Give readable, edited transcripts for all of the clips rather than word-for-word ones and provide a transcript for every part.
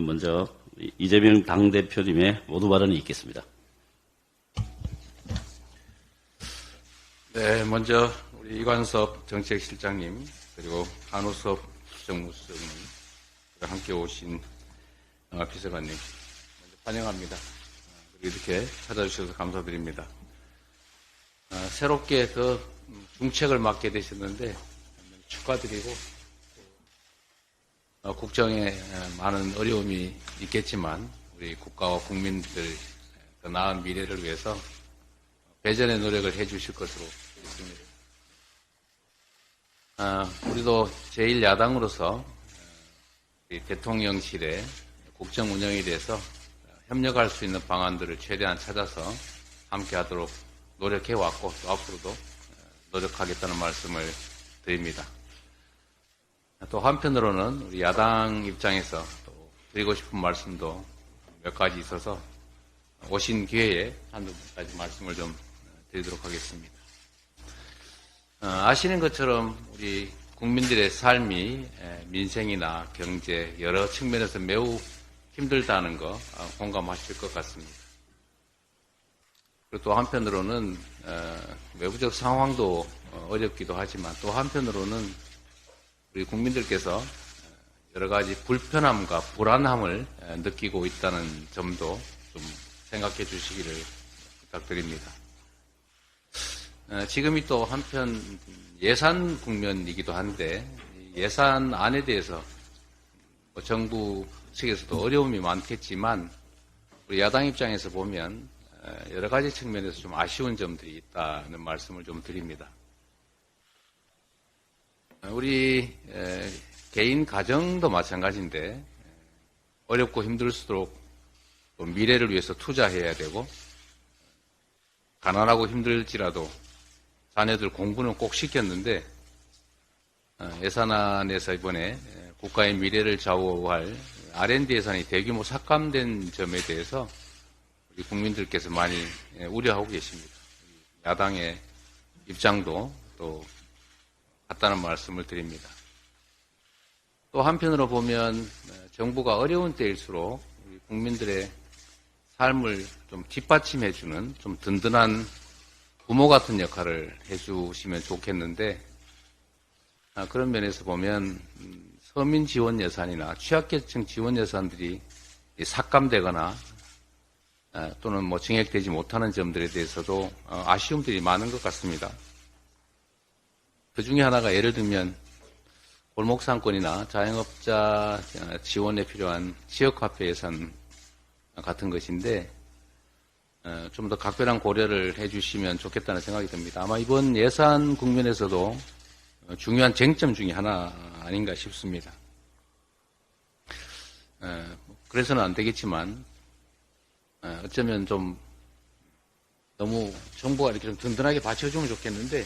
먼저 이재명 당대표님의 모두 발언이 있겠습니다. 네, 먼저 우리 이관섭 정책실장님 그리고 한우섭 정무수석님 함께 오신 비서관님 먼저 환영합니다. 그리고 이렇게 찾아주셔서 감사드립니다. 새롭게 더 중책을 맡게 되셨는데 축하드리고 국정에 많은 어려움이 있겠지만 우리 국가와 국민들 더 나은 미래를 위해서 배전의 노력을 해주실 것으로 믿습니다. 우리도 제1야당으로서 대통령실의 국정 운영에 대해서 협력할 수 있는 방안들을 최대한 찾아서 함께하도록 노력해왔고 또 앞으로도 노력하겠다는 말씀을 드립니다. 또 한편으로는 우리 야당 입장에서 또 드리고 싶은 말씀도 몇 가지 있어서 오신 기회에 한두 가지 말씀을 좀 드리도록 하겠습니다. 아시는 것처럼 우리 국민들의 삶이 민생이나 경제 여러 측면에서 매우 힘들다는 거 공감하실 것 같습니다. 그리고 또 한편으로는 외부적 상황도 어렵기도 하지만 또 한편으로는 우리 국민들께서 여러 가지 불편함과 불안함을 느끼고 있다는 점도 좀 생각해 주시기를 부탁드립니다. 지금이 또 한편 예산 국면이기도 한데 예산안에 대해서 정부 측에서도 어려움이 많겠지만 우리 야당 입장에서 보면 여러 가지 측면에서 좀 아쉬운 점들이 있다는 말씀을 좀 드립니다. 우리 개인 가정도 마찬가지인데 어렵고 힘들수록 미래를 위해서 투자해야 되고 가난하고 힘들지라도 자녀들 공부는 꼭 시켰는데 예산안에서 이번에 국가의 미래를 좌우할 R&D 예산이 대규모 삭감된 점에 대해서 우리 국민들께서 많이 우려하고 계십니다. 야당의 입장도 또 같다는 말씀을 드립니다. 또 한편으로 보면 정부가 어려운 때일수록 우리 국민들의 삶을 좀 뒷받침해주는 좀 든든한 부모 같은 역할을 해주시면 좋겠는데 그런 면에서 보면 서민 지원 예산이나 취약계층 지원 예산들이 삭감되거나 또는 뭐 증액되지 못하는 점들에 대해서도 아쉬움들이 많은 것 같습니다. 그 중에 하나가 예를 들면 골목상권이나 자영업자 지원에 필요한 지역화폐 예산 같은 것인데 좀 더 각별한 고려를 해주시면 좋겠다는 생각이 듭니다. 아마 이번 예산 국면에서도 중요한 쟁점 중에 하나 아닌가 싶습니다. 그래서는 안 되겠지만 어쩌면 좀 너무 정부가 이렇게 좀 든든하게 받쳐주면 좋겠는데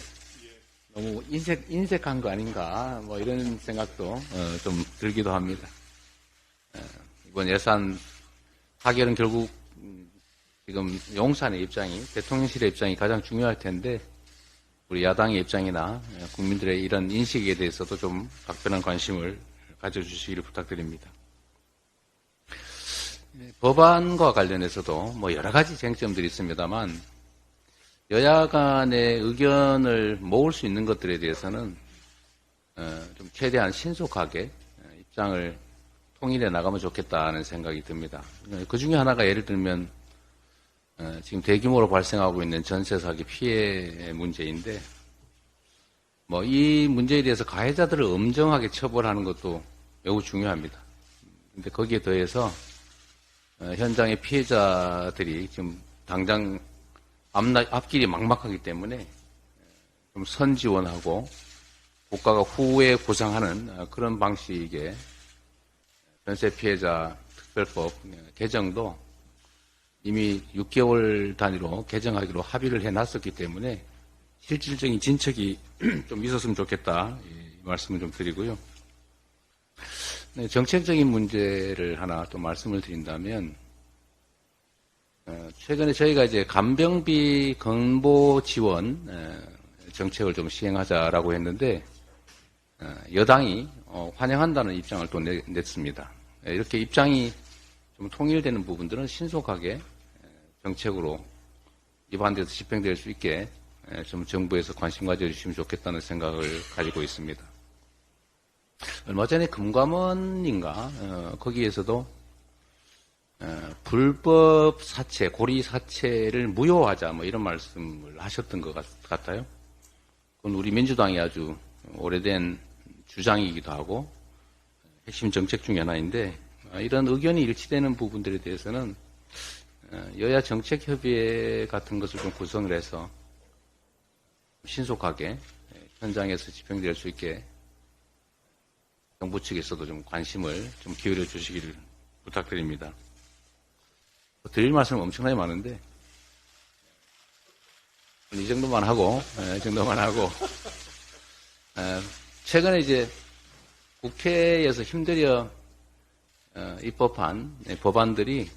너무 인색한 거 아닌가 뭐 이런 생각도 좀 들기도 합니다. 이번 예산 타결은 결국 지금 용산의 입장이 대통령실의 입장이 가장 중요할 텐데 우리 야당의 입장이나 국민들의 이런 인식에 대해서도 좀 각별한 관심을 가져주시기를 부탁드립니다. 법안과 관련해서도 뭐 여러 가지 쟁점들이 있습니다만 여야 간의 의견을 모을 수 있는 것들에 대해서는 좀 최대한 신속하게 입장을 통일해 나가면 좋겠다는 생각이 듭니다. 그 중에 하나가 예를 들면 지금 대규모로 발생하고 있는 전세 사기 피해 문제인데 뭐 이 문제에 대해서 가해자들을 엄정하게 처벌하는 것도 매우 중요합니다. 근데 거기에 더해서 현장의 피해자들이 지금 당장 앞길이 막막하기 때문에 좀 선지원하고 국가가 후에 보상하는 그런 방식의 전세 피해자 특별법 개정도 이미 6개월 단위로 개정하기로 합의를 해놨었기 때문에 실질적인 진척이 좀 있었으면 좋겠다 이 말씀을 좀 드리고요. 네, 정책적인 문제를 하나 또 말씀을 드린다면 최근에 저희가 이제 간병비 건보 지원 정책을 좀 시행하자라고 했는데 여당이 환영한다는 입장을 또 냈습니다. 이렇게 입장이 좀 통일되는 부분들은 신속하게 정책으로 입안돼서 집행될 수 있게 좀 정부에서 관심 가져주시면 좋겠다는 생각을 가지고 있습니다. 얼마 전에 금감원인가 거기에서도 불법 사채, 고리 사채를 무효하자 뭐 이런 말씀을 하셨던 것 같아요. 그건 우리 민주당이 아주 오래된 주장이기도 하고 핵심 정책 중에 하나인데 이런 의견이 일치되는 부분들에 대해서는 여야 정책협의회 같은 것을 좀 구성을 해서 신속하게 현장에서 집행될 수 있게 정부 측에서도 좀 관심을 좀 기울여 주시기를 부탁드립니다. 드릴 말씀은 엄청나게 많은데 이 정도만 하고 최근에 이제 국회에서 힘들여 입법한 법안들이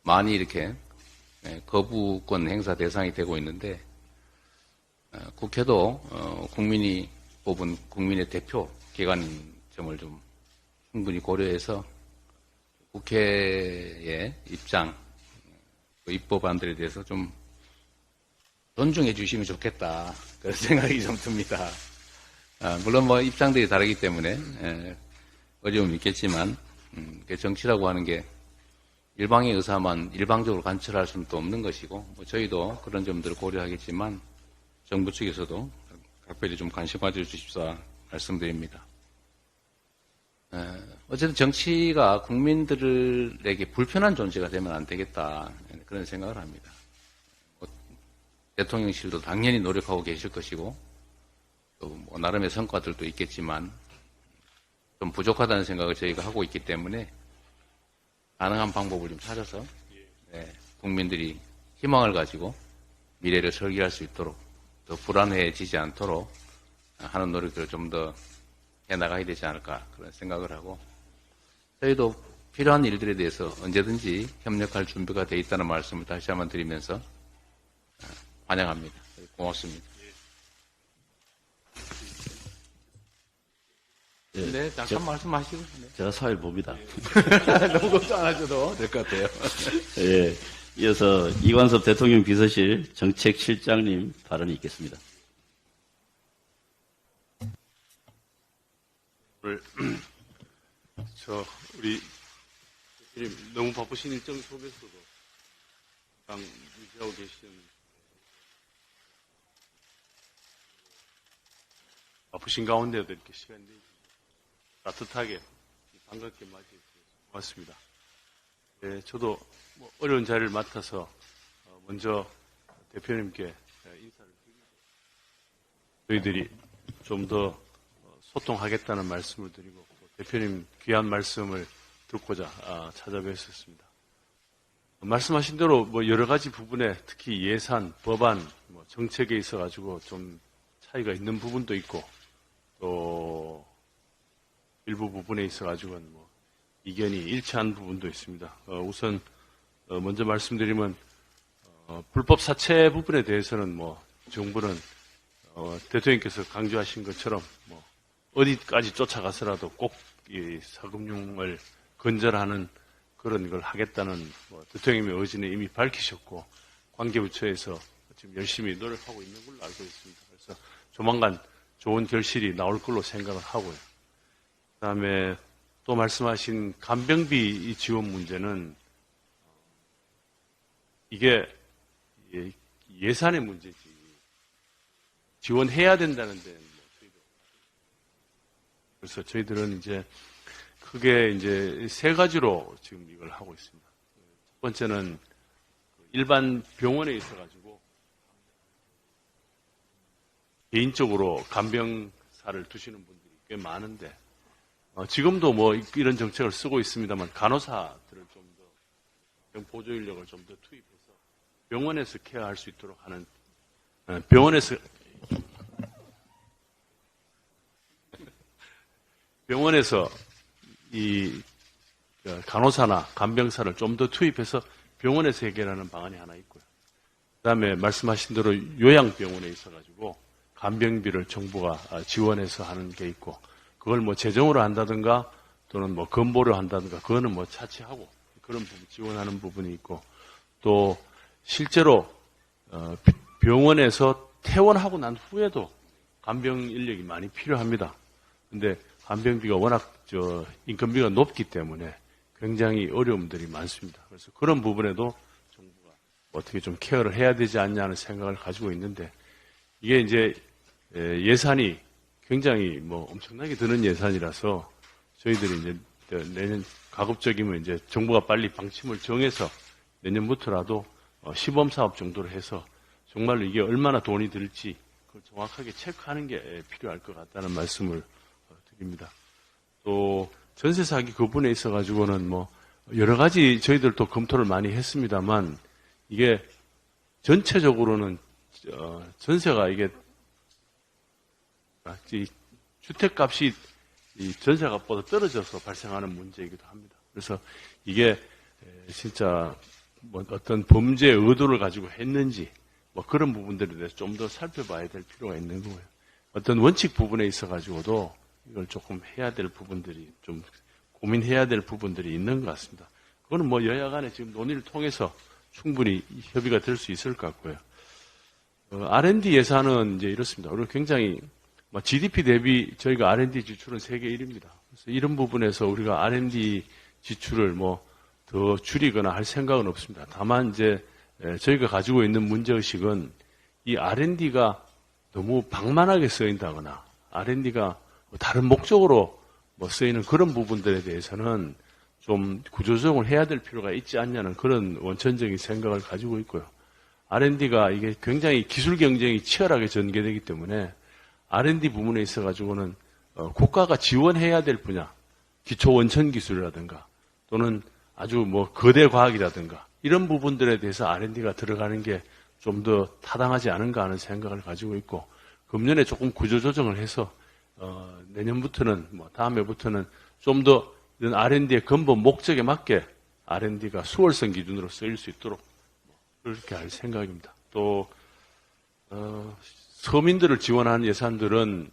많이 이렇게 거부권 행사 대상이 되고 있는데 국회도 국민이 뽑은 국민의 대표 기관인 점을 좀 충분히 고려해서 국회의 입장, 입법안들에 대해서 좀 존중해 주시면 좋겠다. 그런 생각이 좀 듭니다. 물론 뭐 입장들이 다르기 때문에 어려움이 있겠지만 정치라고 하는 게 일방의 의사만 일방적으로 관철할 수는 또 없는 것이고 뭐 저희도 그런 점들을 고려하겠지만 정부 측에서도 각별히 좀 관심 가져주십사 말씀드립니다. 어쨌든 정치가 국민들에게 불편한 존재가 되면 안 되겠다 그런 생각을 합니다. 대통령실도 당연히 노력하고 계실 것이고 또 뭐 나름의 성과들도 있겠지만 좀 부족하다는 생각을 저희가 하고 있기 때문에 가능한 방법을 좀 찾아서 국민들이 희망을 가지고 미래를 설계할 수 있도록 더 불안해지지 않도록 하는 노력들을 좀 더 해나가야 되지 않을까 그런 생각을 하고 저희도 필요한 일들에 대해서 언제든지 협력할 준비가 되어 있다는 말씀을 다시 한번 드리면서 환영합니다. 고맙습니다. 네, 잠깐 말씀하시고. 제가 사회를 봅니다. 너무 걱정 안 하셔도 될 것 같아요. 예, 이어서 이관섭 대통령 비서실 정책실장님 발언이 있겠습니다. 오늘 우리 너무 바쁘신 일정 속에서도 당 유지하고 계신 바쁘신 가운데도 이렇게 시간 내주셔서 따뜻하게 반갑게 맞이해 주셔서 고맙습니다. 네, 저도 뭐 어려운 자리를 맡아서 먼저 대표님께 인사를 드리고 저희들이 좀 더 소통하겠다는 말씀을 드리고 대표님 귀한 말씀을 듣고자 찾아뵙었습니다. 말씀하신 대로 뭐 여러 가지 부분에 특히 예산, 법안, 뭐 정책에 있어 가지고 좀 차이가 있는 부분도 있고 또 일부 부분에 있어 가지고는 뭐 이견이 일치한 부분도 있습니다. 우선 먼저 말씀드리면 불법 사채 부분에 대해서는 뭐 정부는 대통령께서 강조하신 것처럼 뭐 어디까지 쫓아가서라도 꼭 이 사금융을 근절하는 그런 걸 하겠다는 뭐 대통령님의 의지는 이미 밝히셨고 관계부처에서 지금 열심히 노력하고 있는 걸로 알고 있습니다. 그래서 조만간 좋은 결실이 나올 걸로 생각을 하고요. 그다음에 또 말씀하신 간병비 지원 문제는 이게 예산의 문제지 지원해야 된다는데 그래서 저희들은 이제 크게 이제 세 가지로 지금 이걸 하고 있습니다. 첫 번째는 일반 병원에 있어가지고 개인적으로 간병사를 두시는 분들이 꽤 많은데 지금도 뭐 이런 정책을 쓰고 있습니다만 간호사들을 좀 더 보조 인력을 좀 더 투입해서 병원에서 케어할 수 있도록 하는 병원에서 이 간호사나 간병사를 좀 더 투입해서 병원에서 해결하는 방안이 하나 있고요. 그다음에 말씀하신 대로 요양병원에 있어가지고 간병비를 정부가 지원해서 하는 게 있고 그걸 뭐 재정으로 한다든가 또는 뭐 건보료 한다든가 그거는 뭐 차치하고 그런 부분 지원하는 부분이 있고 또 실제로 병원에서 퇴원하고 난 후에도 간병 인력이 많이 필요합니다. 근데 간병비가 워낙 인건비가 높기 때문에 굉장히 어려움들이 많습니다. 그래서 그런 부분에도 정부가 어떻게 좀 케어를 해야 되지 않냐는 생각을 가지고 있는데 이게 이제 예산이 굉장히 뭐 엄청나게 드는 예산이라서 저희들이 이제 내년 가급적이면 이제 정부가 빨리 방침을 정해서 내년부터라도 시범 사업 정도로 해서 정말로 이게 얼마나 돈이 들지 그걸 정확하게 체크하는 게 필요할 것 같다는 말씀을 드립니다. 또 전세 사기 그 부분에 있어 가지고는 뭐 여러 가지 저희들도 검토를 많이 했습니다만 이게 전체적으로는 전세가 이게 주택값이 이 전세값보다 떨어져서 발생하는 문제이기도 합니다. 그래서 이게 진짜 뭐 어떤 범죄 의도를 가지고 했는지 뭐 그런 부분들에 대해서 좀 더 살펴봐야 될 필요가 있는 거고요. 어떤 원칙 부분에 있어 가지고도 이걸 조금 해야 될 부분들이 좀 고민해야 될 부분들이 있는 것 같습니다. 그거는 뭐 여야 간에 지금 논의를 통해서 충분히 협의가 될 수 있을 것 같고요. R&D 예산은 이제 이렇습니다. 우리 굉장히 GDP 대비 저희가 R&D 지출은 세계 1위입니다. 그래서 이런 부분에서 우리가 R&D 지출을 뭐 더 줄이거나 할 생각은 없습니다. 다만 이제 저희가 가지고 있는 문제의식은 이 R&D가 너무 방만하게 쓰인다거나 R&D가 다른 목적으로 뭐 쓰이는 그런 부분들에 대해서는 좀 구조조정을 해야 될 필요가 있지 않냐는 그런 원천적인 생각을 가지고 있고요. R&D가 이게 굉장히 기술 경쟁이 치열하게 전개되기 때문에 R&D 부분에 있어 가지고는 국가가 지원해야 될 분야, 기초 원천 기술이라든가 또는 아주 뭐 거대 과학이라든가 이런 부분들에 대해서 R&D가 들어가는 게 좀 더 타당하지 않은가 하는 생각을 가지고 있고 금년에 조금 구조조정을 해서 내년부터는 뭐 다음 해부터는 좀 더 이런 R&D의 근본 목적에 맞게 R&D가 수월성 기준으로 쓰일 수 있도록 그렇게 할 생각입니다. 또 서민들을 지원하는 예산들은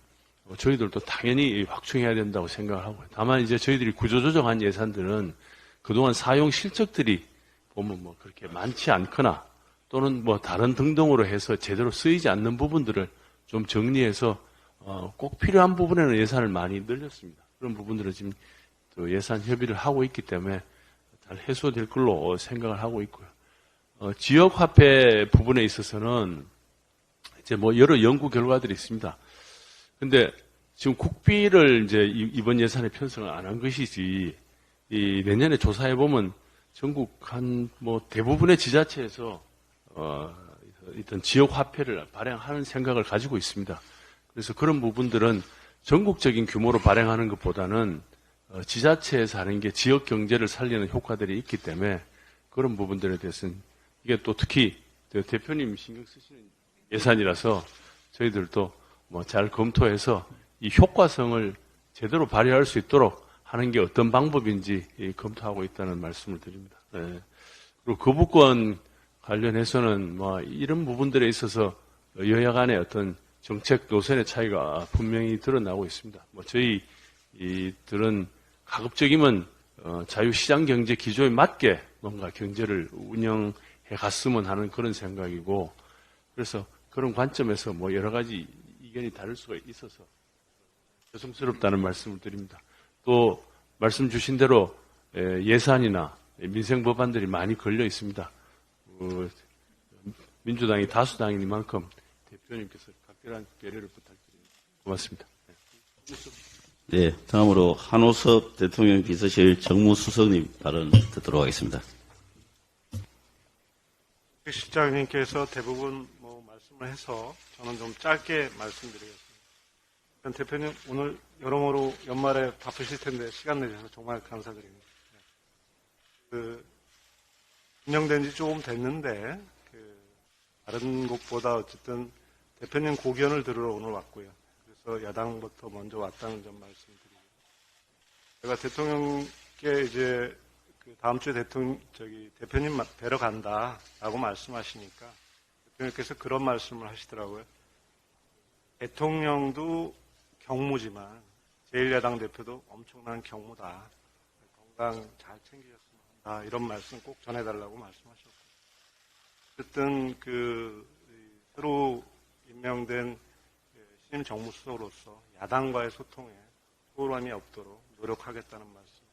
저희들도 당연히 확충해야 된다고 생각을 하고요. 다만 이제 저희들이 구조조정한 예산들은 그동안 사용 실적들이 보면 뭐 그렇게 많지 않거나 또는 뭐 다른 등등으로 해서 제대로 쓰이지 않는 부분들을 좀 정리해서 꼭 필요한 부분에는 예산을 많이 늘렸습니다. 그런 부분들을 지금 또 예산 협의를 하고 있기 때문에 잘 해소될 걸로 생각을 하고 있고요. 지역화폐 부분에 있어서는 이제 뭐 여러 연구 결과들이 있습니다. 근데 지금 국비를 이제 이번 예산에 편성을 안 한 것이지 이 내년에 조사해 보면 전국 한 뭐 대부분의 지자체에서 어떤 지역 화폐를 발행하는 생각을 가지고 있습니다. 그래서 그런 부분들은 전국적인 규모로 발행하는 것보다는 지자체에서 하는 게 지역 경제를 살리는 효과들이 있기 때문에 그런 부분들에 대해서는 이게 또 특히 대표님 신경 쓰시는 예산이라서 저희들도 뭐 잘 검토해서 이 효과성을 제대로 발휘할 수 있도록 하는 게 어떤 방법인지 검토하고 있다는 말씀을 드립니다. 네. 그리고 거부권 관련해서는 뭐 이런 부분들에 있어서 여야 간의 어떤 정책 노선의 차이가 분명히 드러나고 있습니다. 뭐 저희들은 가급적이면 자유시장 경제 기조에 맞게 뭔가 경제를 운영해 갔으면 하는 그런 생각이고 그래서 그런 관점에서 뭐 여러 가지 이견이 다를 수가 있어서 죄송스럽다는 말씀을 드립니다. 또 말씀 주신 대로 예산이나 민생 법안들이 많이 걸려 있습니다. 민주당이 다수당이니만큼 대표님께서 각별한 배려를 부탁드립니다. 고맙습니다. 네, 다음으로 한호섭 대통령 비서실 정무수석님 발언 듣도록 하겠습니다. 시장님께서 대부분 말씀을 해서 저는 좀 짧게 말씀드리겠습니다. 대표님 오늘 여러모로 연말에 바쁘실 텐데 시간 내주셔서 정말 감사드립니다. 임명된 지 조금 됐는데 다른 곳보다 어쨌든 대표님 고견을 들으러 오늘 왔고요. 그래서 야당부터 먼저 왔다는 점 말씀드리고 제가 대통령께 이제 다음 주에 대표님 뵈러 간다라고 말씀하시니까 대통령께서 그런 말씀을 하시더라고요. 대통령도 경무지만 제1야당 대표도 엄청난 경무다. 건강 잘 챙기셨으면 한다. 이런 말씀 꼭 전해달라고 말씀하셨고. 어쨌든 새로 임명된 신임 정무수석으로서 야당과의 소통에 소홀함이 없도록 노력하겠다는 말씀